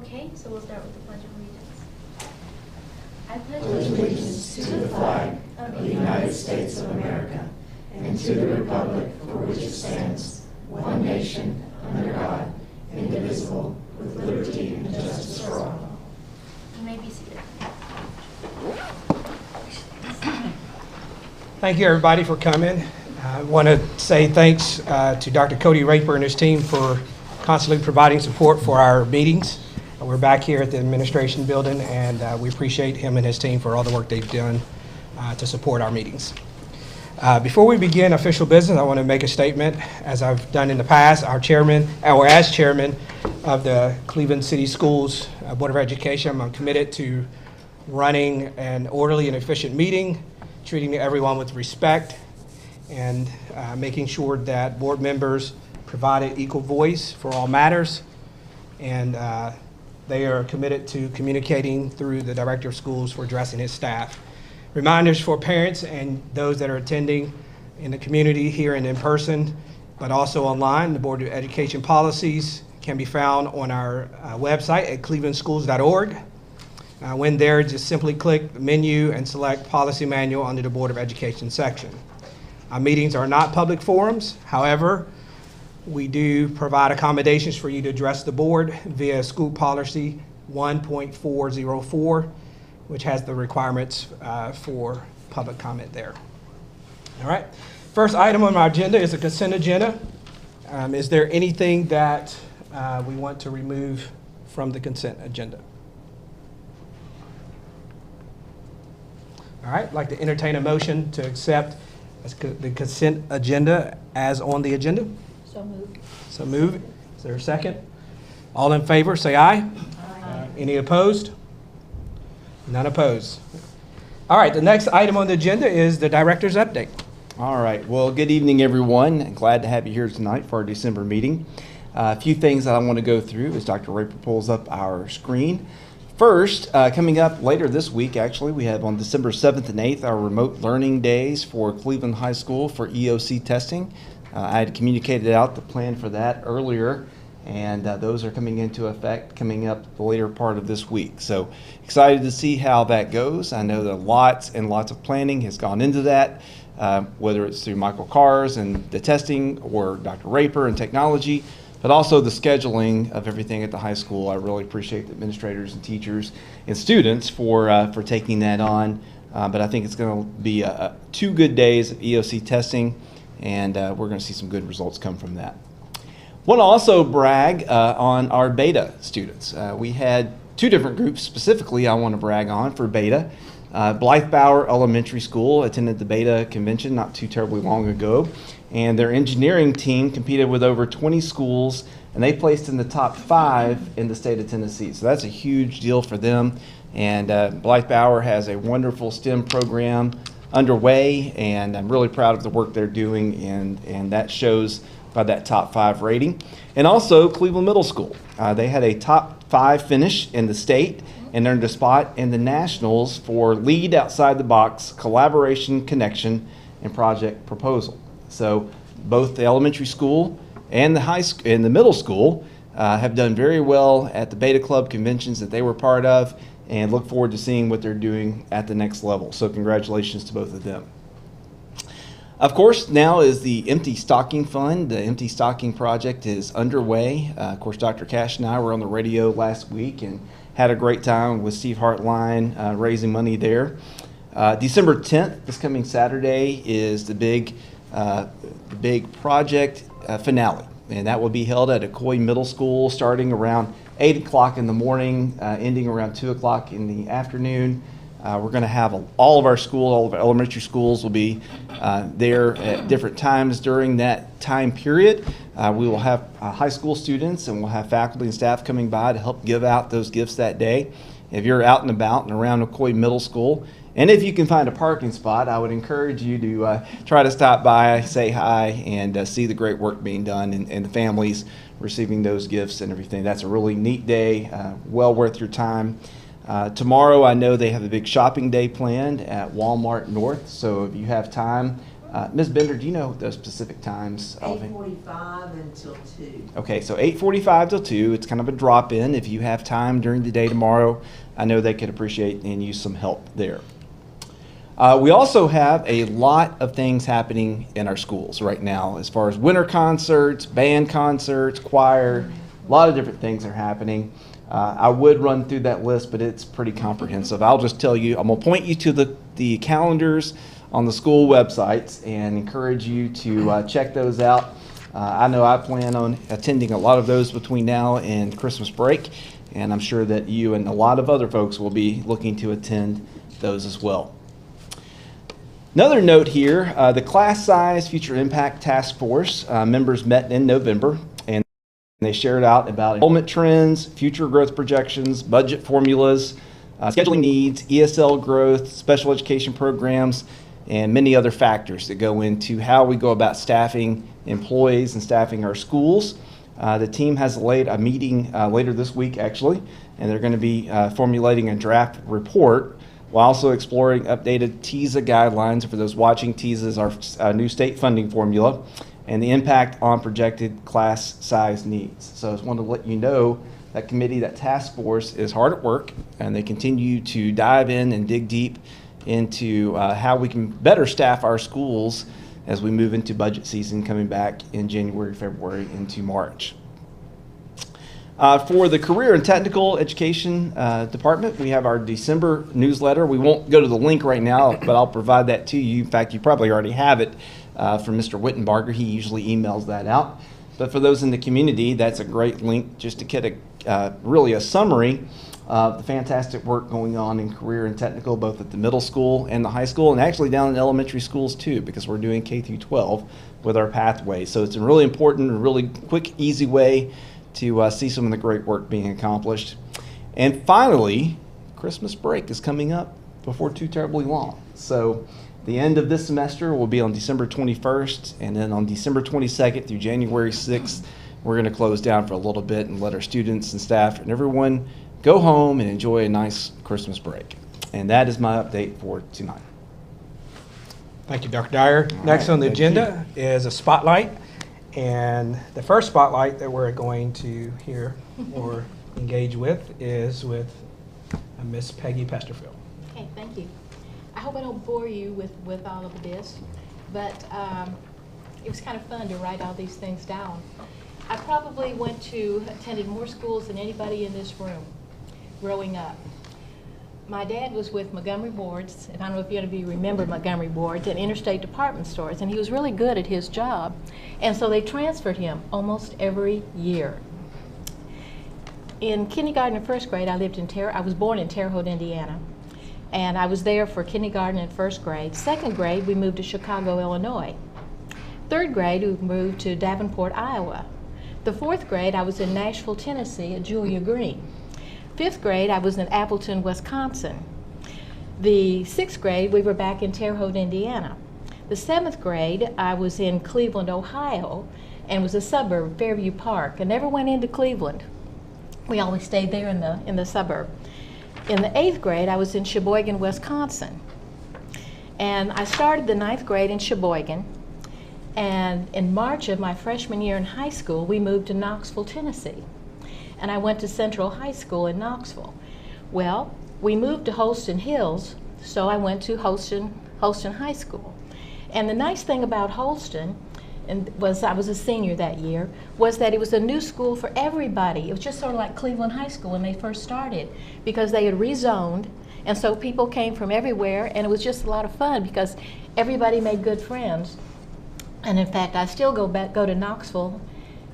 Okay, so we'll start with the Pledge of Allegiance. I pledge Allegiance to the flag of the United States of America and to the republic for which it stands, one nation, under God, indivisible, with liberty and justice for all. You may be seated. Thank you, everybody, for coming. I want to say thanks to Dr. Cody Raper and his team for constantly providing support for our meetings. We're back here at the administration building, and we appreciate him and his team for all the work they've done to support our meetings. Before we begin official business, I want to make a statement. As I've done in the past, as chairman of the Cleveland City Schools Board of Education, I'm committed to running an orderly and efficient meeting, treating everyone with respect, and making sure that board members provided equal voice for all matters, and they are committed to communicating through the Director of Schools for addressing his staff. Reminders for parents and those that are attending in the community here and in person, but also online. The Board of Education policies can be found on our website at clevelandschools.org. When there, just simply click the menu and select Policy Manual under the Board of Education section. Our meetings are not public forums. However, we do provide accommodations for you to address the board via School Policy 1.404, which has the requirements for public comment there. All right. First item on our agenda is the consent agenda. Is there anything that we want to remove from the consent agenda? All right. I'd like to entertain a motion to accept the consent agenda as on the agenda. So moved. So move. Is there a second? All in favor, say aye. Aye. Any opposed? None opposed. All right, the next item on the agenda is the director's update. All right. Well, good evening, everyone. Glad to have you here tonight for our December meeting. A few things that I want to go through as Dr. Raper pulls up our screen. First, coming up later this week, actually, we have on December 7th and 8th our remote learning days for Cleveland High School for EOC testing. I had communicated out the plan for that earlier, and those are coming into effect coming up the later part of this week. So excited to see how that goes. I know that lots and lots of planning has gone into that, whether it's through Michael Kars and the testing or Dr. Raper and technology, but also the scheduling of everything at the high school. I really appreciate the administrators and teachers and students for taking that on. But I think it's going to be 2 good days of EOC testing, and we're going to see some good results come from that. Want to also brag on our beta students. We had 2 different groups specifically I want to brag on for beta. Blythe Bower Elementary School attended the beta convention not too terribly long ago, and their engineering team competed with over 20 schools, and they placed in the top 5 in the state of Tennessee. So that's a huge deal for them. And Blythe Bower has a wonderful STEM program underway, and I'm really proud of the work they're doing, and that shows by that top 5 rating. And also Cleveland Middle School. They had a top 5 finish in the state and earned a spot in the nationals for lead outside the box, collaboration, connection, and project proposal. So both the elementary school and the middle school have done very well at the Beta Club conventions that they were part of, and look forward to seeing what they're doing at the next level. So congratulations to both of them. Of course, now is the Empty Stocking Fund. The Empty Stocking project is underway. Of course, Dr. Cash and I were on the radio last week and had a great time with Steve Hartline raising money there. December 10th, this coming Saturday, is the big project finale, and that will be held at Ocoee Middle School starting around 8 o'clock in the morning, ending around 2 o'clock in the afternoon. We're going to have all of our elementary schools will be there at different times during that time period. We will have high school students, and we'll have faculty and staff coming by to help give out those gifts that day. If you're out and about and around Ocoee Middle School, and if you can find a parking spot, I would encourage you to try to stop by, say hi, and see the great work being done and the families receiving those gifts and everything. That's a really neat day, well worth your time. Tomorrow, I know they have a big shopping day planned at Walmart North, so if you have time, Ms. Bender, do you know those specific times? 8:45 until 2. Okay, so 8:45 till 2. It's kind of a drop-in. If you have time during the day tomorrow, I know they could appreciate and use some help there. We also have a lot of things happening in our schools right now as far as winter concerts, band concerts, choir, a lot of different things are happening. I would run through that list, but it's pretty comprehensive. I'll just tell you, I'm going to point you to the calendars on the school websites and encourage you to check those out. I know I plan on attending a lot of those between now and Christmas break, and I'm sure that you and a lot of other folks will be looking to attend those as well. Another note here, the Class Size Future Impact Task Force members met in November, and they shared out about enrollment trends, future growth projections, budget formulas, scheduling needs, ESL growth, special education programs, and many other factors that go into how we go about staffing employees and staffing our schools. The team has laid a meeting later this week, actually, and they're going to be formulating a draft report while also exploring updated TISA guidelines. For those watching, TISA is our new state funding formula, and the impact on projected class size needs. So I just wanted to let you know that committee, that task force, is hard at work, and they continue to dive in and dig deep into how we can better staff our schools as we move into budget season coming back in January, February, into March. For the Career and Technical Education Department, we have our December newsletter. We won't go to the link right now, but I'll provide that to you. In fact, you probably already have it from Mr. Wittenbarger. He usually emails that out. But for those in the community, that's a great link just to get really a summary of the fantastic work going on in career and technical, both at the middle school and the high school, and actually down in elementary schools too, because we're doing K through 12 with our pathways. So it's a really important, really quick, easy way to see some of the great work being accomplished. And finally, Christmas break is coming up before too terribly long. So the end of this semester will be on December 21st, and then on December 22nd through January 6th, we're going to close down for a little bit and let our students and staff and everyone go home and enjoy a nice Christmas break. And that is my update for tonight. Thank you, Dr. Dyer. Next on the thank agenda is a spotlight. And the first spotlight that we're going to hear or engage with is with Miss Peggy Pesterfield. Okay, thank you. I hope I don't bore you with all of this, but it was kind of fun to write all these things down. I probably attended more schools than anybody in this room growing up. My dad was with Montgomery Boards, and I don't know if any of you remember Montgomery Boards, and Interstate Department Stores, and he was really good at his job. And so they transferred him almost every year. In kindergarten and first grade, I was born in Terre Haute, Indiana, and I was there for kindergarten and first grade. Second grade, we moved to Chicago, Illinois. Third grade, we moved to Davenport, Iowa. The fourth grade, I was in Nashville, Tennessee at Julia Green. Fifth grade, I was in Appleton, Wisconsin. The sixth grade, we were back in Terre Haute, Indiana. The seventh grade, I was in Cleveland, Ohio, and was a suburb, Fairview Park. I never went into Cleveland. We always stayed there in the suburb. In the eighth grade, I was in Sheboygan, Wisconsin. And I started the ninth grade in Sheboygan. And in March of my freshman year in high school, we moved to Knoxville, Tennessee. And I went to Central High School in Knoxville. Well, we moved to Holston Hills, so I went to Holston High School. And the nice thing about Holston, I was a senior that year, was that it was a new school for everybody. It was just sort of like Cleveland High School when they first started, because they had rezoned, and so people came from everywhere, and it was just a lot of fun because everybody made good friends. And in fact, I still go to Knoxville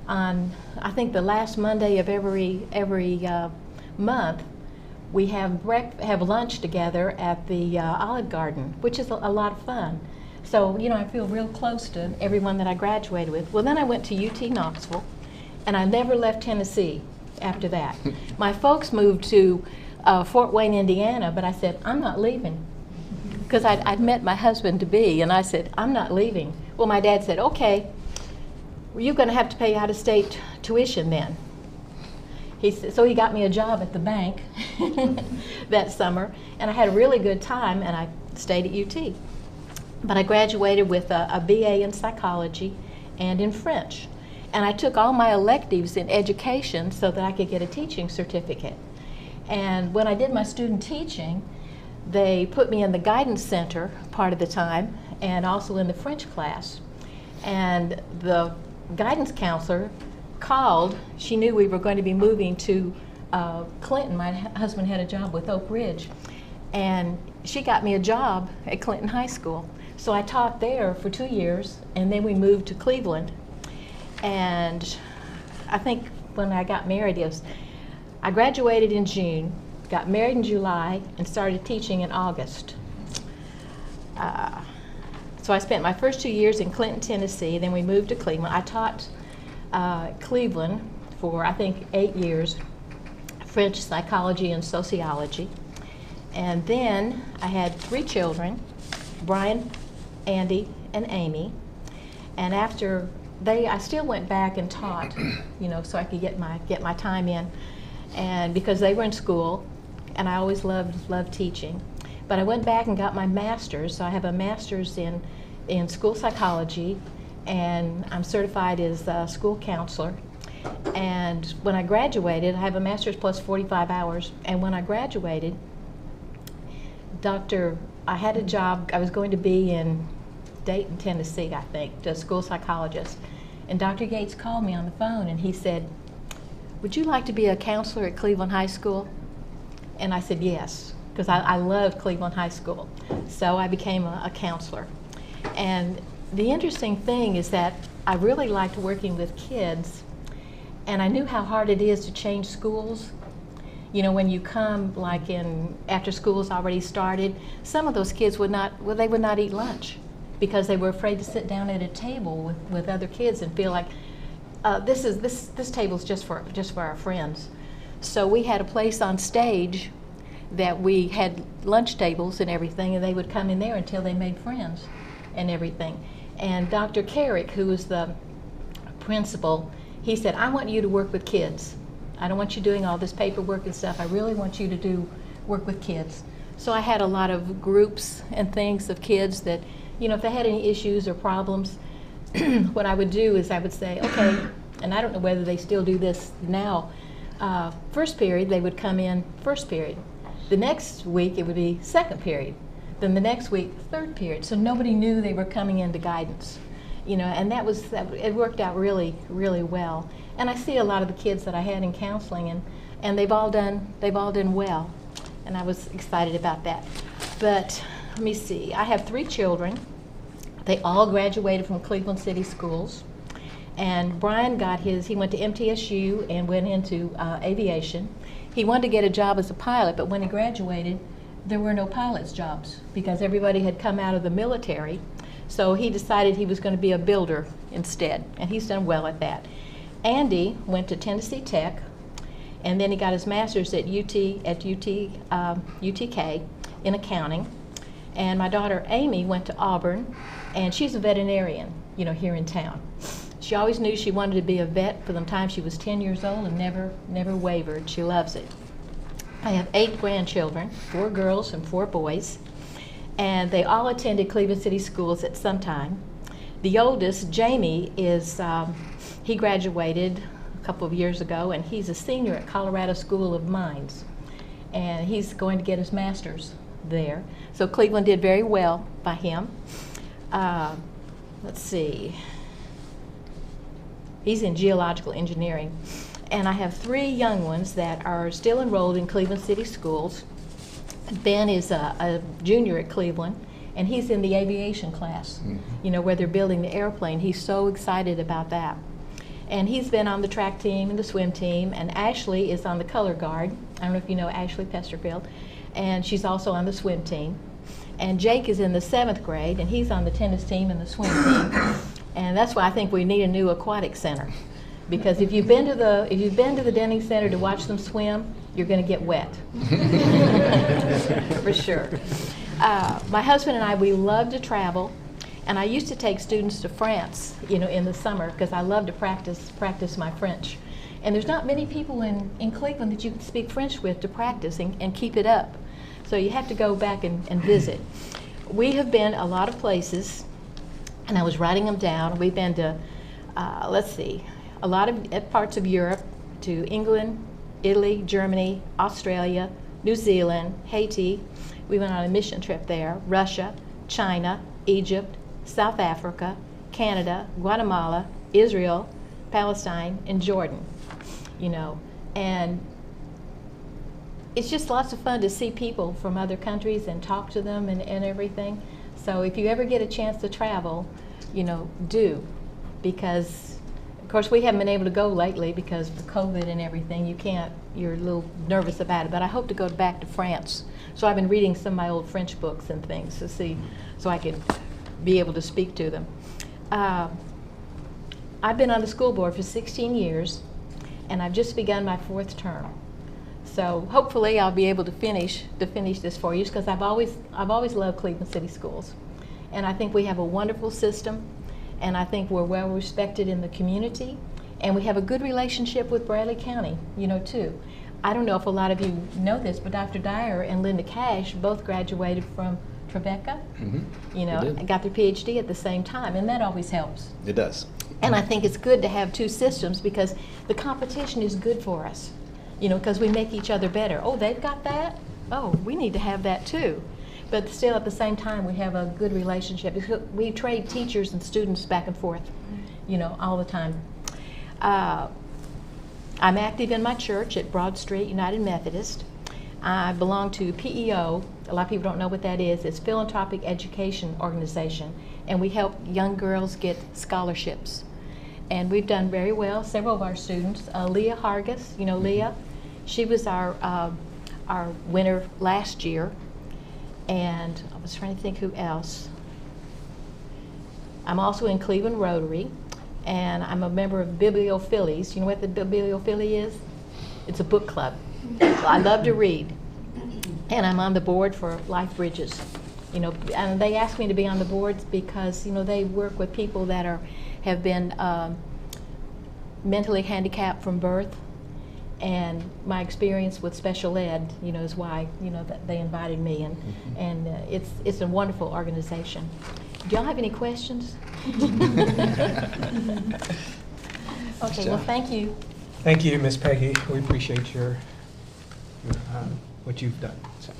on, I think, the last Monday of every month. We have lunch together at the Olive Garden, which is a lot of fun. So, I feel real close to everyone that I graduated with. Well, then I went to UT Knoxville, and I never left Tennessee after that. My folks moved to Fort Wayne, Indiana, but I said, I'm not leaving. Because I'd met my husband-to-be, and I said, I'm not leaving. Well, my dad said, okay, well, you're going to have to pay out-of-state tuition then. So he got me a job at the bank that summer, and I had a really good time, and I stayed at UT. but I graduated with a BA in psychology and in French. And I took all my electives in education so that I could get a teaching certificate. And when I did my student teaching, they put me in the guidance center part of the time and also in the French class. And the guidance counselor called. She knew we were going to be moving to Clinton. My husband had a job with Oak Ridge. And she got me a job at Clinton High School. So I taught there for 2 years, and then we moved to Cleveland. And I think when I got married, I graduated in June, got married in July, and started teaching in August. So I spent my first 2 years in Clinton, Tennessee, then we moved to Cleveland. I taught Cleveland for, I think, 8 years, French psychology and sociology. And then I had 3 children, Brian, Andy, and Amy. And after I still went back and taught, so I could get my time in, and because they were in school, and I always loved teaching. But I went back and got my master's. So I have a master's in school psychology, and I'm certified as a school counselor. And when I graduated, I have a master's plus 45 hours. And when I graduated, I had a job. I was going to be in Dayton, Tennessee, I think, to a school psychologist. And Dr. Gates called me on the phone, and he said, "Would you like to be a counselor at Cleveland High School?" And I said yes, because I loved Cleveland High School. So I became a counselor. And the interesting thing is that I really liked working with kids, and I knew how hard it is to change schools. When you come like after school's already started, some of those kids would not eat lunch because they were afraid to sit down at a table with other kids and feel like this table's just for our friends. So we had a place on stage that we had lunch tables and everything, and they would come in there until they made friends and everything. And Dr. Carrick, who was the principal, he said, "I want you to work with kids. I don't want you doing all this paperwork and stuff. I really want you to do work with kids." So I had a lot of groups and things of kids that, if they had any issues or problems, what I would do is I would say, okay, and I don't know whether they still do this now, first period, they would come in first period. The next week, it would be second period. Then the next week, third period. So nobody knew they were coming into guidance. And it worked out really, really well. And I see a lot of the kids that I had in counseling, and they've all done well. And I was excited about that. But let me see, I have 3 children. They all graduated from Cleveland City Schools. And Brian he went to MTSU and went into aviation. He wanted to get a job as a pilot, but when he graduated, there were no pilot's jobs because everybody had come out of the military. So he decided he was going to be a builder instead, and he's done well at that. Andy went to Tennessee Tech, and then he got his master's at UTK in accounting. And my daughter Amy went to Auburn, and she's a veterinarian, here in town. She always knew she wanted to be a vet from the time she was 10 years old and never wavered. She loves it. I have 8 grandchildren, 4 girls and 4 boys, and they all attended Cleveland City Schools at some time. The oldest, Jamie, he graduated a couple of years ago, and he's a senior at Colorado School of Mines, and he's going to get his master's there. So Cleveland did very well by him. Let's see. He's in geological engineering. And I have 3 young ones that are still enrolled in Cleveland City Schools. Ben is a junior at Cleveland, and he's in the aviation class, where they're building the airplane. He's so excited about that. And he's been on the track team and the swim team, and Ashley is on the color guard. I don't know if you know Ashley Pesterfield, and she's also on the swim team. And Jake is in the 7th grade, and he's on the tennis team and the swim team. And that's why I think we need a new aquatic center. Because if you've been to the Denning Center to watch them swim, you're going to get wet, for sure. My husband and I, we love to travel, and I used to take students to France, in the summer, because I love to practice my French. And there's not many people in Cleveland that you can speak French with to practice and keep it up. So you have to go back and visit. We have been a lot of places, and I was writing them down. We've been to, let's see, a lot of parts of Europe, to England, Italy, Germany, Australia, New Zealand, Haiti. We went on a mission trip there, Russia, China, Egypt, South Africa, Canada, Guatemala, Israel, Palestine, and Jordan, you know. And it's just lots of fun to see people from other countries and talk to them and everything. So if you ever get a chance to travel, you know, do. Because, of course, we haven't been able to go lately because of COVID and everything. You can't, you're a little nervous about it. But I hope to go back to France. So I've been reading some of my old French books and things to see, so I can be able to speak to them. I've been on the school board for 16 years, and I've just begun my 4th term. So hopefully I'll be able to finish this 4 years, because I've always loved Cleveland City Schools. And I think we have a wonderful system, and I think we're well respected in the community, and we have a good relationship with Bradley County, you know, too. I don't know if a lot of you know this, but Dr. Dyer and Linda Cash both graduated from Tribeca. You know, and got their PhD at the same time, and that always helps. It does. And I think it's good to have 2 systems, because the competition is good for us, you know, because we make each other better. Oh, they've got that? Oh, we need to have that too. But still, at the same time, we have a good relationship. We trade teachers and students back and forth, you know, all the time. I'm active in my church at Broad Street United Methodist. I belong to PEO. A lot of people don't know what that is. It's Philanthropic Education Organization, and we help young girls get scholarships. And we've done very well. Several of our students, Leah Hargis, you know Leah, she was our winner last year. And I was trying to think who else. I'm also in Cleveland Rotary, and I'm a member of Bibliophilies. You know what the Bibliophily is? It's a book club. I love to read. And I'm on the board for Life Bridges. You know, and they asked me to be on the boards because, you know, they work with people that have been mentally handicapped from birth. And my experience with special ed, you know, is why, you know, that they invited me, and it's a wonderful organization. Do y'all have any questions? Okay, well, thank you. Thank you, Ms. Peggy. We appreciate your what you've done. So.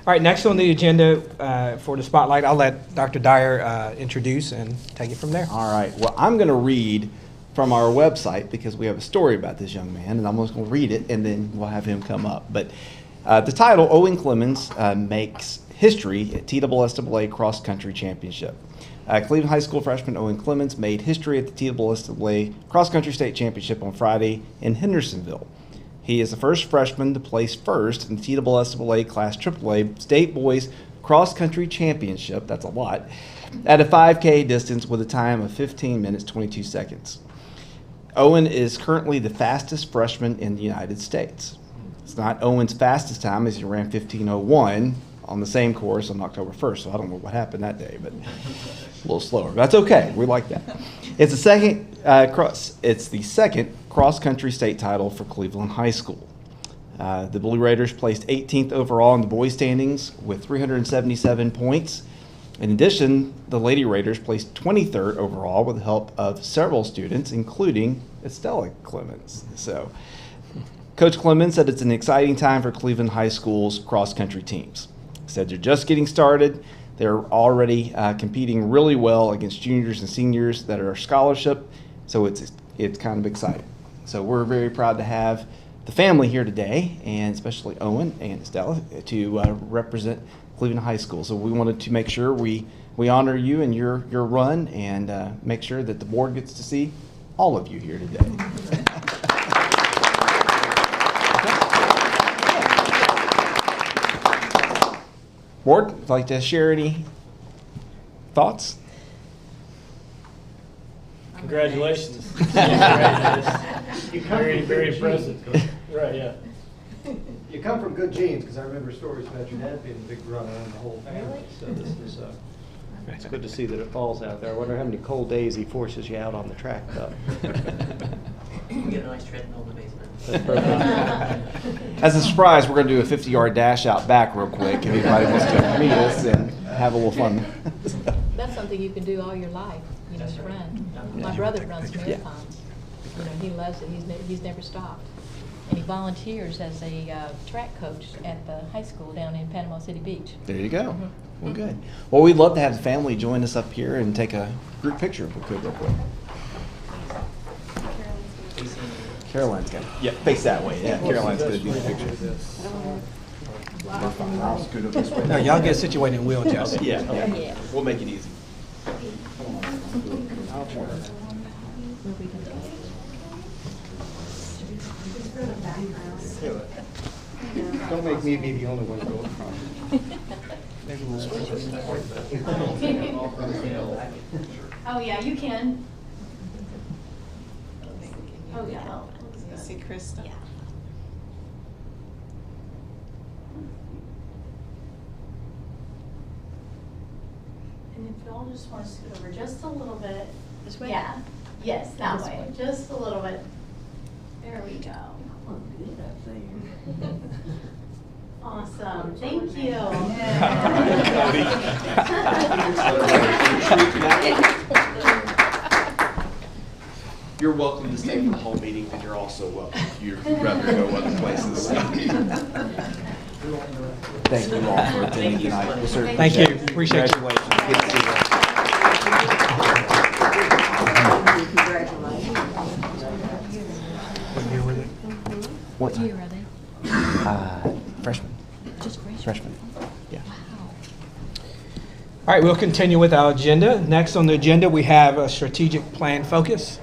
All right, next on the agenda for the spotlight, I'll let Dr. Dyer introduce and take it from there. All right. Well, I'm going to read from our website because we have a story about this young man, and I'm just going to read it, and then we'll have him come up. But the title, Owen Clemens makes history at TSSAA Cross Country Championship. Cleveland High School freshman Owen Clemens made history at the TSSAA Cross Country State Championship on Friday in Hendersonville. He is the first freshman to place first in the TSSAA Class AAA State Boys Cross Country Championship, that's a lot, at a 5K distance with a time of 15 minutes, 22 seconds. Owen is currently the fastest freshman in the United States. It's not Owen's fastest time, as he ran 15:01 on the same course on October 1st, so I don't know what happened that day, but a little slower. That's okay, we like that. It's the second cross-country state title for Cleveland High School. The Blue Raiders placed 18th overall in the boys' standings with 377 points. In addition, the Lady Raiders placed 23rd overall with the help of several students, including Estella Clemens. So, Coach Clemens said it's an exciting time for Cleveland High School's cross-country teams. He said they're just getting started. They're already competing really well against juniors and seniors that are scholarship, so it's kind of exciting. So we're very proud to have the family here today, and especially Owen and Estella, to represent Cleveland High School. So we wanted to make sure we honor you and your run, and make sure that the board gets to see all of you here today. Board, would you like to share any thoughts? Congratulations. Very impressive. Right, yeah. You come from good genes, because I remember stories about your dad being a big runner and the whole family. So this is it's good to see that it falls out there. I wonder how many cold days he forces you out on the track, though. We get a nice treadmill in the basement. That's perfect. As a surprise, we're going to do a 50-yard dash out back real quick if anybody wants to meet us. And have a little fun. That's something you can do all your life, you know, to run. My brother runs marathons. You know, he loves it. He's never stopped. And he volunteers as a track coach at the high school down in Panama City Beach. There you go. Well, good. Well, we'd love to have the family join us up here and take a group picture if we could real quick. Caroline's got face that way. Yeah, Caroline's going to do the picture. I'll scoot over this way. No, y'all get situated in wheelchairs. Yeah. We'll make it easy. Don't make me be the only one going across. Oh, yeah, you can. Oh, yeah. See Krista? Yeah. And if y'all just want to scoot over just a little bit. This way? Yeah. Yes, that This way. way. Just a little bit. There we go. Awesome. Thank you. You're welcome to stay for the whole meeting, but you're also welcome if you'd rather go other places. Thank you all for attending tonight. We'll certainly Thank you. check. Appreciate you. Congratulations. Good to see you. What What year time? are they? Freshman. Just freshmen? Freshman. Yeah. All right, we'll continue with our agenda. Next on the agenda, we have a strategic plan focus.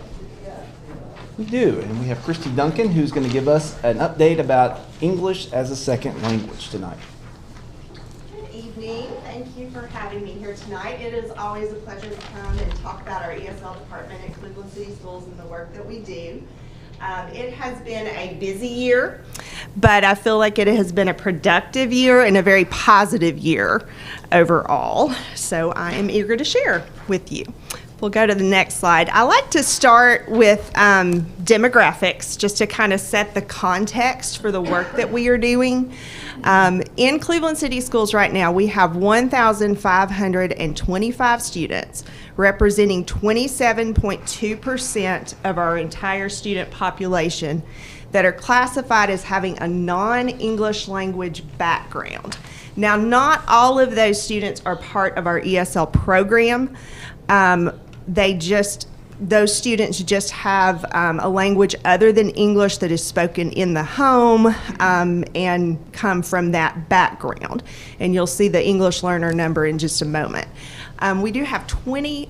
We do, and we have Christy Duncan, who's going to give us an update about English as a second language tonight. Good evening. Thank you for having me here tonight. It is always a pleasure to come and talk about our ESL department at Cleveland City Schools and the work that we do. It has been a busy year, but I feel like it has been a productive year and a very positive year overall. So I am eager to share with you. We'll go to the next slide. I like to start with demographics just to kind of set the context for the work that we are doing. In Cleveland City Schools right now, we have 1,525 students, representing 27.2% of our entire student population that are classified as having a non-English language background. Now, not all of those students are part of our ESL program. Those students just have a language other than English that is spoken in the home and come from that background. And you'll see the English learner number in just a moment. We do have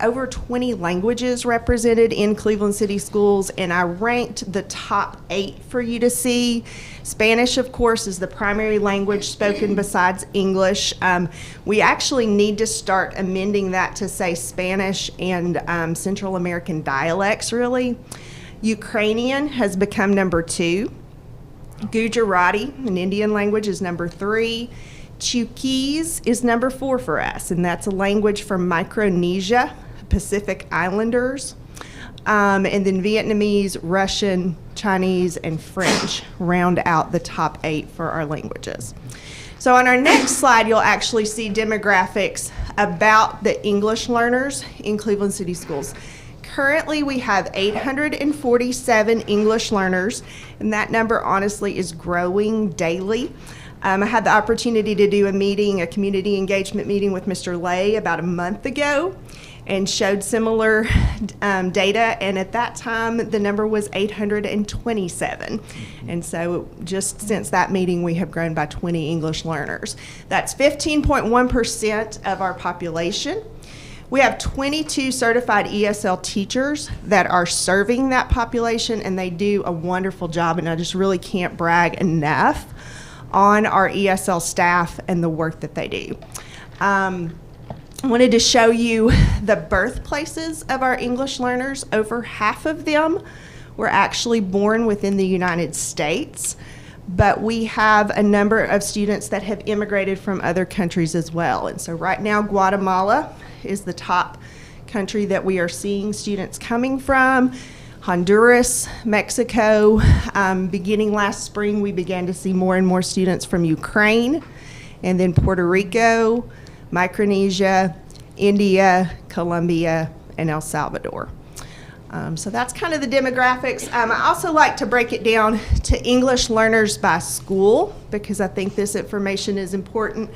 over 20 languages represented in Cleveland City Schools, and I ranked the top 8 for you to see. Spanish, of course, is the primary language spoken besides English. We actually need to start amending that to say Spanish and Central American dialects, really. Ukrainian has become number 2. Gujarati, an Indian language, is number 3. Chuukese is number 4 for us, and that's a language from Micronesia, Pacific Islanders. And then Vietnamese, Russian, Chinese, and French round out the top 8 for our languages. So on our next slide, you'll actually see demographics about the English learners in Cleveland City Schools. Currently, we have 847 English learners, and that number honestly is growing daily. I had the opportunity to do a community engagement meeting with Mr. Lay about a month ago and showed similar data, and at that time the number was 827. And so just since that meeting we have grown by 20 English learners. That's 15.1% of our population. We have 22 certified ESL teachers that are serving that population, and they do a wonderful job, and I just really can't brag enough on our ESL staff and the work that they do. I wanted to show you the birthplaces of our English learners. Over half of them were actually born within the United States, but we have a number of students that have immigrated from other countries as well. And so right now, Guatemala is the top country that we are seeing students coming from. Honduras, Mexico. Beginning last spring, we began to see more and more students from Ukraine, and then Puerto Rico, Micronesia, India, Colombia, and El Salvador. So that's kind of the demographics. I also like to break it down to English learners by school because I think this information is important.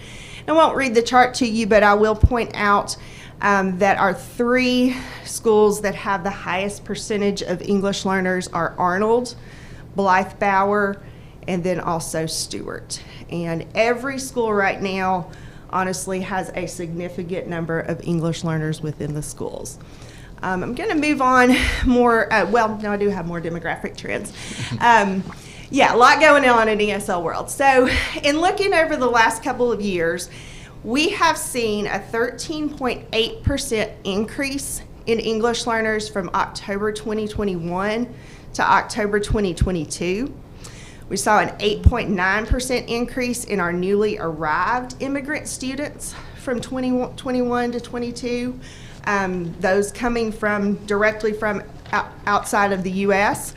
I won't read the chart to you, but I will point out that our 3 schools that have the highest percentage of English learners are Arnold, Blythe Bower, and then also Stewart. And every school right now honestly has a significant number of English learners within the schools. I'm going to move on more, well, no, I do have more demographic trends. Yeah, a lot going on in ESL world. So in looking over the last couple of years, we have seen a 13.8% increase in English learners from October 2021 to October 2022. We saw an 8.9% increase in our newly arrived immigrant students from 2021 to 22. Those coming directly from outside of the U.S.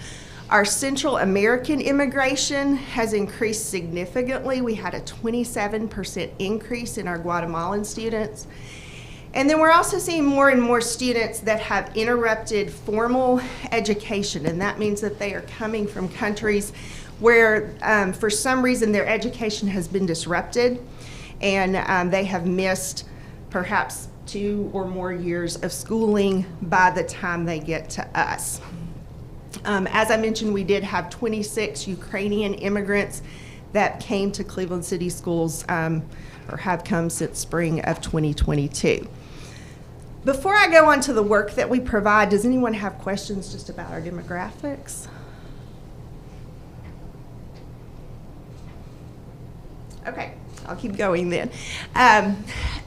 Our Central American immigration has increased significantly. We had a 27% increase in our Guatemalan students. And then we're also seeing more and more students that have interrupted formal education, and that means that they are coming from countries where for some reason their education has been disrupted and they have missed perhaps 2 or more years of schooling by the time they get to us. As I mentioned, we did have 26 Ukrainian immigrants that came to Cleveland City Schools or have come since spring of 2022. Before I go on to the work that we provide, does anyone have questions just about our demographics? Okay, I'll keep going then.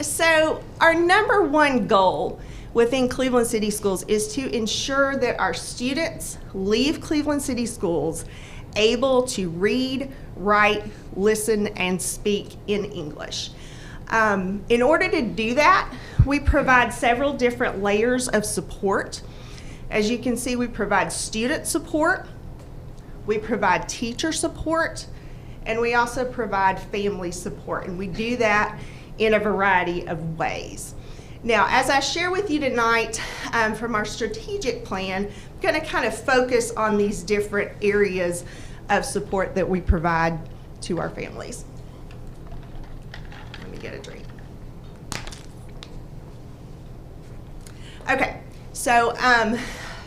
So our number one goal within Cleveland City Schools is to ensure that our students leave Cleveland City Schools able to read, write, listen, and speak in English. In order to do that, we provide several different layers of support. As you can see, we provide student support, we provide teacher support, and we also provide family support, and we do that in a variety of ways. Now, as I share with you tonight from our strategic plan, I'm going to kind of focus on these different areas of support that we provide to our families. Let me get a drink. Okay, so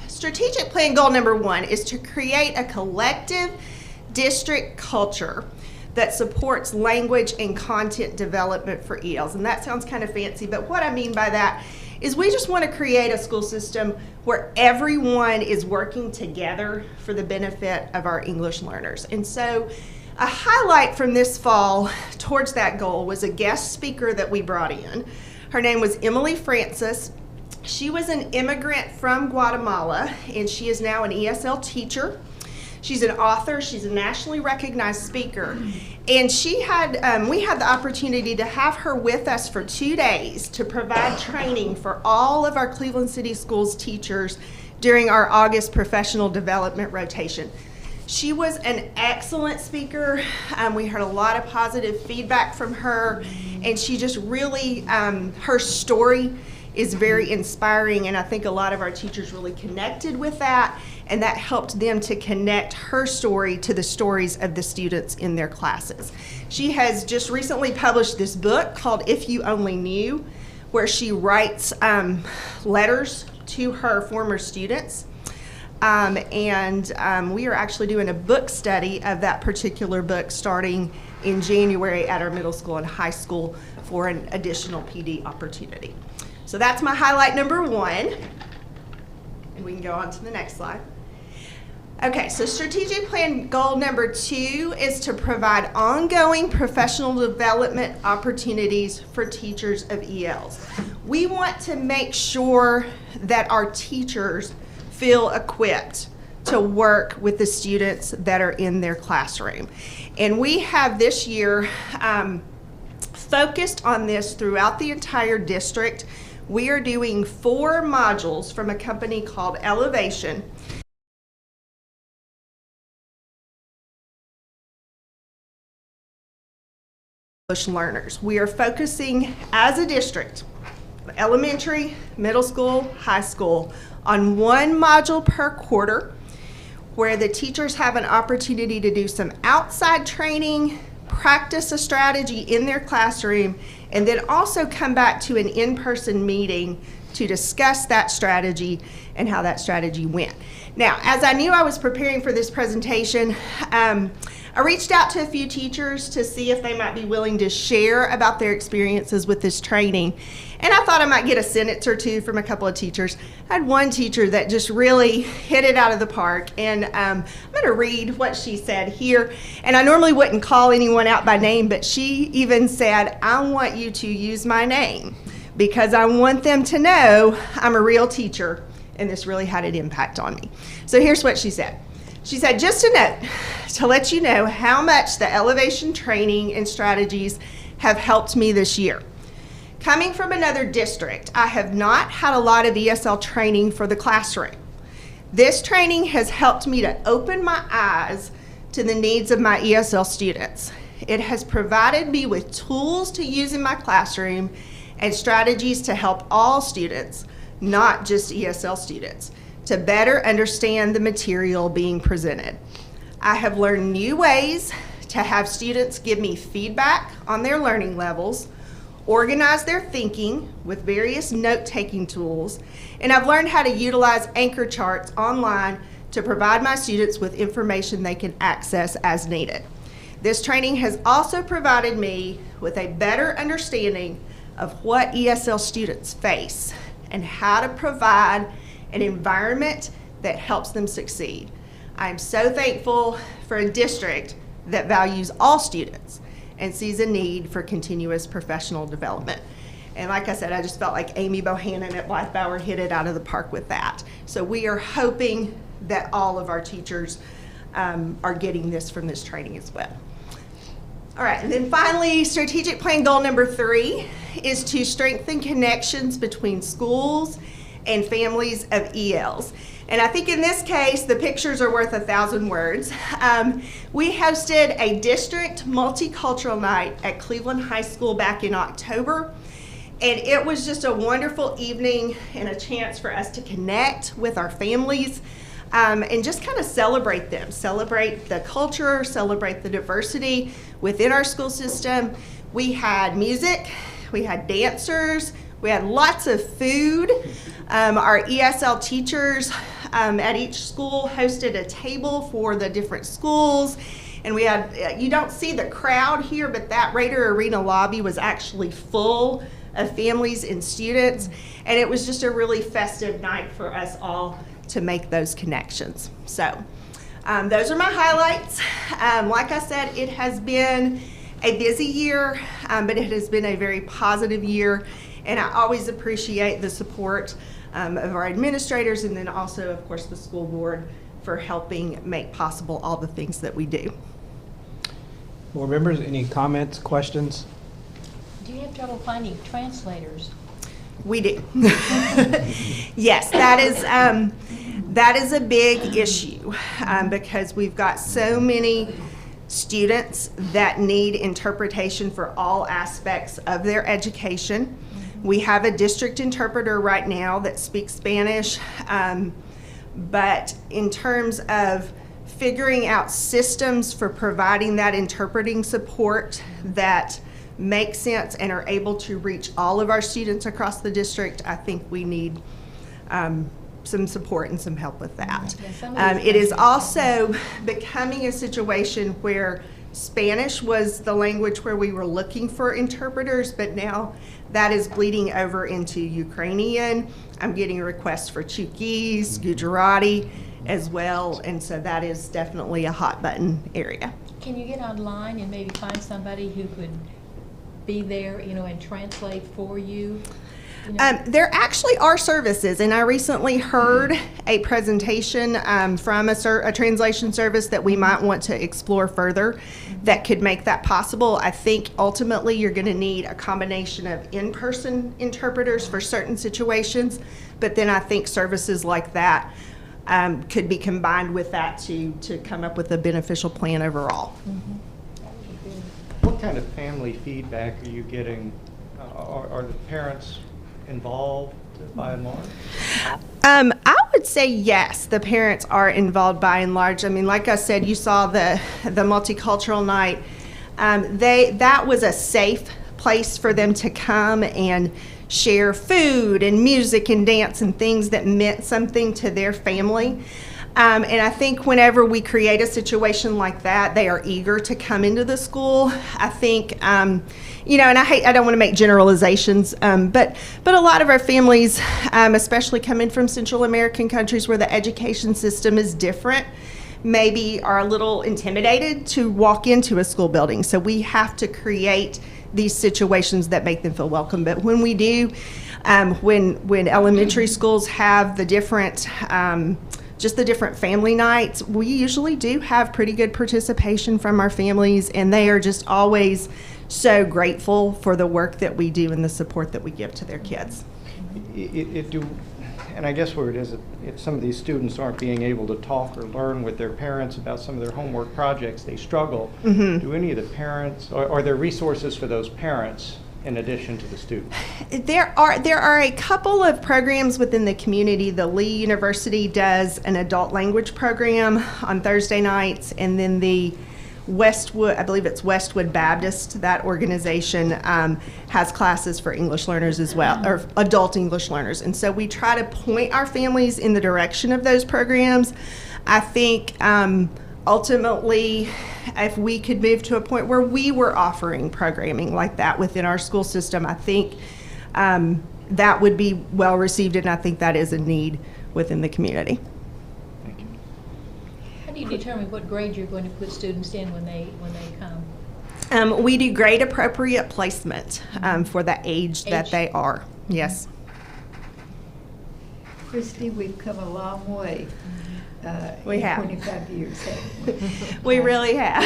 strategic plan goal number 1 is to create a collective district culture that supports language and content development for ELs. And that sounds kind of fancy, but what I mean by that is we just want to create a school system where everyone is working together for the benefit of our English learners. And so a highlight from this fall towards that goal was a guest speaker that we brought in. Her name was Emily Francis. She was an immigrant from Guatemala, and she is now an ESL teacher. She's an author, she's a nationally recognized speaker, and we had the opportunity to have her with us for 2 days to provide training for all of our Cleveland City Schools teachers during our August professional development rotation. She was an excellent speaker. We heard a lot of positive feedback from her, and she just really, her story is very inspiring, and I think a lot of our teachers really connected with that, and that helped them to connect her story to the stories of the students in their classes. She has just recently published this book called If You Only Knew, where she writes letters to her former students. We are actually doing a book study of that particular book starting in January at our middle school and high school for an additional PD opportunity. So that's my highlight number 1. And we can go on to the next slide. Okay, so strategic plan goal number 2 is to provide ongoing professional development opportunities for teachers of ELs. We want to make sure that our teachers feel equipped to work with the students that are in their classroom. And we have this year focused on this throughout the entire district. We are doing 4 modules from a company called Elevation. English learners. We are focusing as a district, elementary, middle school, high school, on one module per quarter where the teachers have an opportunity to do some outside training, practice a strategy in their classroom, and then also come back to an in-person meeting to discuss that strategy and how that strategy went. Now, as I knew I was preparing for this presentation, I reached out to a few teachers to see if they might be willing to share about their experiences with this training. And I thought I might get a sentence or two from a couple of teachers. I had one teacher that just really hit it out of the park, and I'm going to read what she said here. And I normally wouldn't call anyone out by name, but she even said, "I want you to use my name because I want them to know I'm a real teacher," and this really had an impact on me. So here's what she said. She said, "Just a note to let you know how much the elevation training and strategies have helped me this year. Coming from another district, I have not had a lot of ESL training for the classroom. This training has helped me to open my eyes to the needs of my ESL students. It has provided me with tools to use in my classroom and strategies to help all students, not just ESL students, to better understand the material being presented. I have learned new ways to have students give me feedback on their learning levels, organize their thinking with various note-taking tools, and I've learned how to utilize anchor charts online to provide my students with information they can access as needed. This training has also provided me with a better understanding of what ESL students face and how to provide an environment that helps them succeed. I am so thankful for a district that values all students and sees a need for continuous professional development." And like I said, I just felt like Amy Bohannon at Blythe Bower hit it out of the park with that. So we are hoping that all of our teachers are getting this from this training as well. All right, and then finally, strategic plan goal number 3 is to strengthen connections between schools and families of ELs. And I think in this case, the pictures are worth 1,000 words. We hosted a district multicultural night at Cleveland High School back in October. And it was just a wonderful evening and a chance for us to connect with our families and just kind of celebrate them, celebrate the culture, celebrate the diversity within our school system. We had music, we had dancers, we had lots of food. Our ESL teachers at each school hosted a table for the different schools. And we had, you don't see the crowd here, but that Raider Arena lobby was actually full of families and students. And it was just a really festive night for us all to make those connections. So those are my highlights. Like I said, it has been a busy year, but it has been a very positive year. And I always appreciate the support of our administrators and then also, of course, the school board for helping make possible all the things that we do. Board members, any comments, questions? Do you have trouble finding translators? We do. Yes, that is a big issue because we've got so many students that need interpretation for all aspects of their education. We have a district interpreter right now that speaks Spanish, but in terms of figuring out systems for providing that interpreting support that make sense and are able to reach all of our students across the district, I think we need some support and some help with that. It is also becoming a situation where Spanish was the language where we were looking for interpreters, but now that is bleeding over into Ukrainian. I'm getting requests for Chuukese, Gujarati as well, and so that is definitely a hot button area. Can you get online and maybe find somebody who could be there, and translate for you? There actually are services, and I recently heard a presentation from a translation service that we might want to explore further that could make that possible. I think ultimately you're going to need a combination of in-person interpreters for certain situations, but then I think services like that could be combined with that to come up with a beneficial plan overall. Mm-hmm. What kind of family feedback are you getting? Are the parents involved by and large? I would say yes, the parents are involved by and large. I mean, like I said, you saw the multicultural night. That was a safe place for them to come and share food and music and dance and things that meant something to their family. And I think whenever we create a situation like that, they are eager to come into the school. I think, you know, and I don't want to make generalizations, but a lot of our families, especially coming from Central American countries where the education system is different, maybe are a little intimidated to walk into a school building. So we have to create these situations that make them feel welcome. But when we do, when elementary schools have the different, just the different family nights, we usually do have pretty good participation from our families, and they are just always so grateful for the work that we do and the support that we give to their kids. And I guess where it is, if some of these students aren't being able to talk or learn with their parents about some of their homework projects, they struggle. Do any of the parents, or are there resources for those parents in addition to the students? There are a couple of programs within the community. The Lee University does an adult language program on Thursday nights, and then the Westwood, I believe it's Westwood Baptist, that organization has classes for English learners as well, or adult English learners. And so we try to point our families in the direction of those programs. I think ultimately, if we could move to a point where we were offering programming like that within our school system, I think that would be well received, and I think that is a need within the community. Thank you. How do you determine what grade you're going to put students in when they come? We do grade appropriate placement for the age that they are. Yes. Christy, we've come a long way. We in have. 25 years, haven't We really have.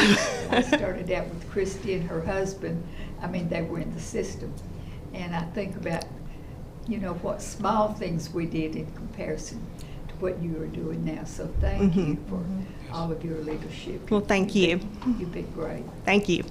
I started out with Christy and her husband. I mean, they were in the system. And I think about, you know, what small things we did in comparison to what you are doing now. So thank you for all of your leadership. Well, thank you. You've been great. Thank you.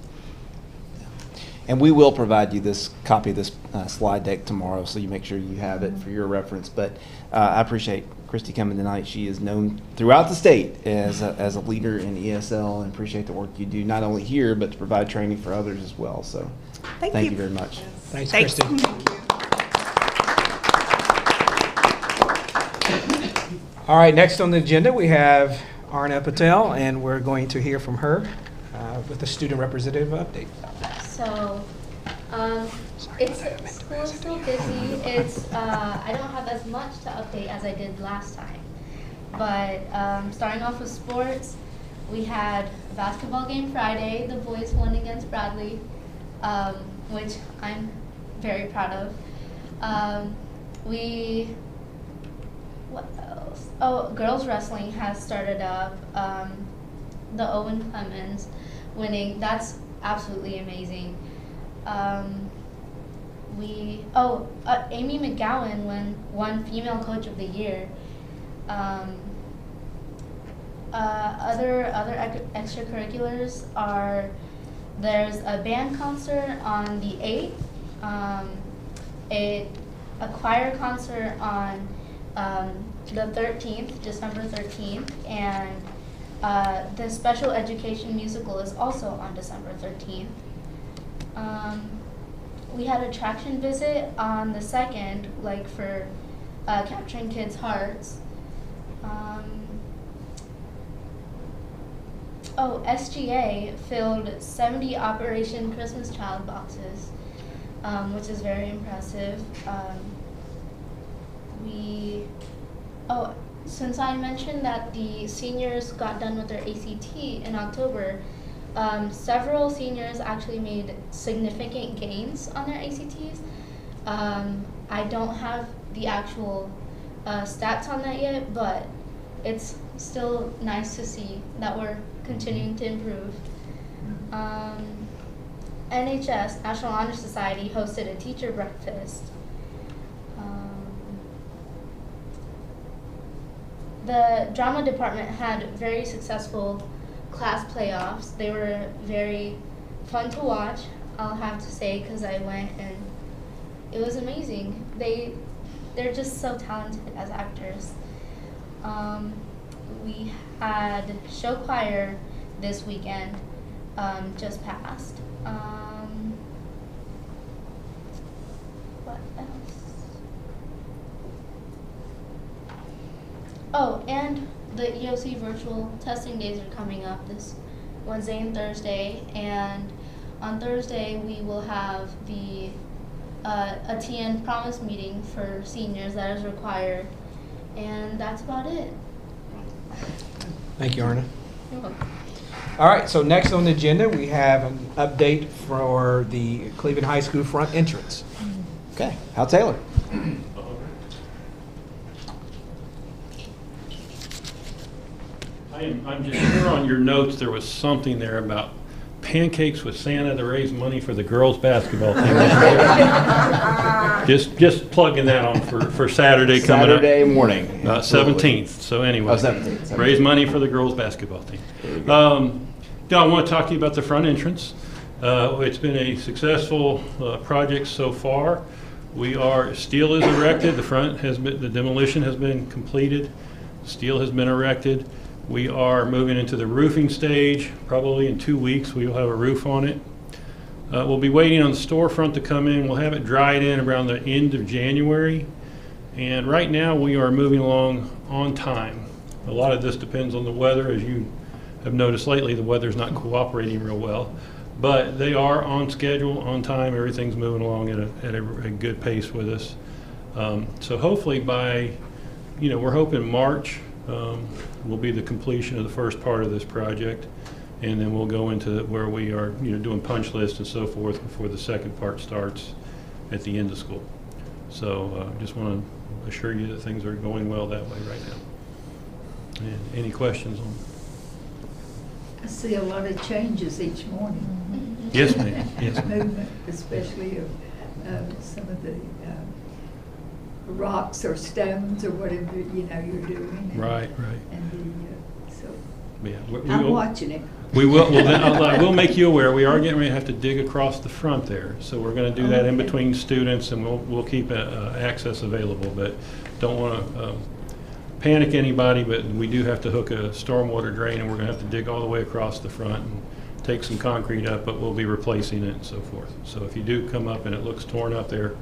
And we will provide you this copy of this slide deck tomorrow, so you make sure you have it for your reference. But I appreciate Christy coming tonight. She is known throughout the state as a leader in ESL, and appreciate the work you do, not only here, but to provide training for others as well. So thank you very much. Thanks, Thanks. Christy. All right, next on the agenda, we have Arna Patel, and we're going to hear from her with the student representative update. So, school is still busy. I don't have as much to update as I did last time. But starting off with sports, we had a basketball game Friday. The boys won against Bradley, which I'm very proud of. What else? Oh, girls wrestling has started up. The Owen Clemens winning. That's absolutely amazing. Amy McGowan won Female Coach of the Year. Other extracurriculars are, there's a band concert on the 8th, a choir concert on the 13th, December 13th, and the special education musical is also on December 13th. We had a traction visit on the 2nd, like for capturing kids' hearts. SGA filled 70 Operation Christmas Child boxes, which is very impressive. Since I mentioned that the seniors got done with their ACT in October, several seniors actually made significant gains on their ACTs. I don't have the actual stats on that yet, but it's still nice to see that we're continuing to improve. NHS, National Honor Society, hosted a teacher breakfast. The drama department had very successful class playoffs. They were very fun to watch, I'll have to say, because I went and it was amazing. They're just so talented as actors. We had show choir this weekend, just passed. What else? Oh, and the EOC virtual testing days are coming up this Wednesday and Thursday, and on Thursday we will have the a TN promise meeting for seniors that is required, and that's about it. Thank you, Arna. You're welcome. All right, so next on the agenda, we have an update for the Cleveland High School front entrance. Okay, Hal Taylor. I'm just sure on your notes there was something there about pancakes with Santa to raise money for the girls' basketball team. just plugging that on for Saturday coming up. Saturday morning. 17th. So anyway, 17th. raise money for the girls' basketball team. I want to talk to you about the front entrance. It's been a successful project so far. Steel is erected. The demolition has been completed. Steel has been erected. We are moving into the roofing stage. Probably in 2 weeks we will have a roof on it. We'll be waiting on the storefront to come in. We'll have it dried in around the end of January. And right now we are moving along on time. A lot of this depends on the weather. As you have noticed lately, the weather's not cooperating real well. But they are on schedule, on time. Everything's moving along at a good pace with us. So hopefully by, we're hoping March will be the completion of the first part of this project, and then we'll go into where we are, doing punch lists and so forth before the second part starts at the end of school. So just want to assure you that things are going well that way right now. And any questions on? I see a lot of changes each morning. Mm-hmm. Yes, ma'am. Yes, ma'am. Movement, especially of some of the rocks or stones or whatever you're doing. Right. And so Yeah, I'm watching it. We will. Well, then I will make you aware. We are getting ready to have to dig across the front there, so we're going to do that in between students, and we'll keep access available. But don't want to panic anybody. But we do have to hook a stormwater drain, and we're going to have to dig all the way across the front and take some concrete up. But we'll be replacing it and so forth. So if you do come up and it looks torn up there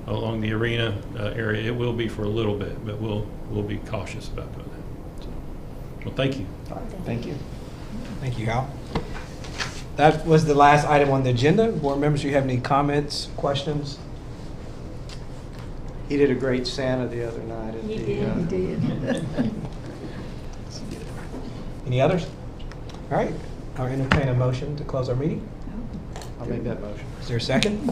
along the arena area, it will be for a little bit, but we'll be cautious about doing that. So, well, thank you. All right, thank you. Thank you, Hal. That was the last item on the agenda. Board members, do you have any comments, questions? He did a great Santa the other night. He did. Any others? All right, I'll entertain a motion to close our meeting. I'll make that motion. Is there a second?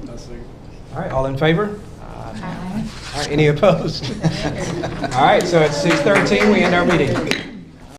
I'll second. All right, all in favor? Aye. All right, any opposed? All right, so at 6:13, we end our meeting.